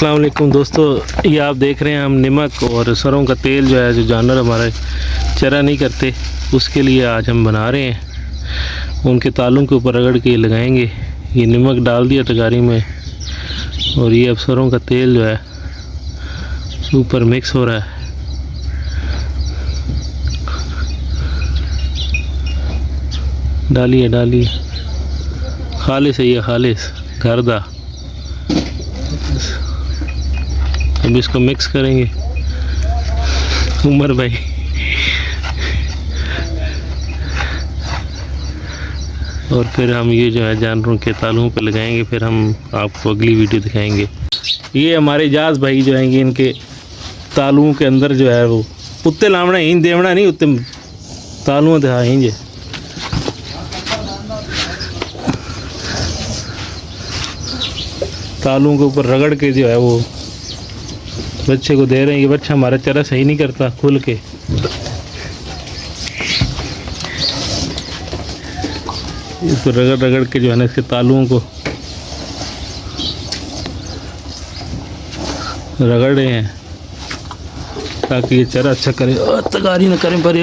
अस्सलाम वालेकुम दोस्तों, ये आप देख रहे हैं हम नमक और सरों का तेल जो है, जो जानवर हमारे चरा नहीं करते उसके लिए आज हम बना रहे हैं। उनके तालों के ऊपर रगड़ के लगाएंगे। ये नमक डाल दिया तगारी में और ये अब सरों का तेल जो है ऊपर मिक्स हो रहा है। डालिए डालिए, खालिस है ये, खालिस घरदा। अब इसको मिक्स करेंगे उमर भाई। और फिर हम ये जो है जानवरों के तालुओं पे लगाएंगे। फिर हम आपको अगली वीडियो दिखाएंगे। ये हमारे इजाज भाई जो हैं, इनके तालुओं के अंदर जो है वो उत्ते लावना ही देवना नहीं, उत्ते तालुओं दिखा ही तालुओं के ऊपर रगड़ के जो है वो बच्चे को दे रहे हैं। ये बच्चा हमारा चरा सही नहीं करता खुल के। इसको रगड़ रगड़ के जो है ना इसके तालुओं को रगड़ रहे हैं ताकि ये चरा अच्छा करे। तगारी ना करें पर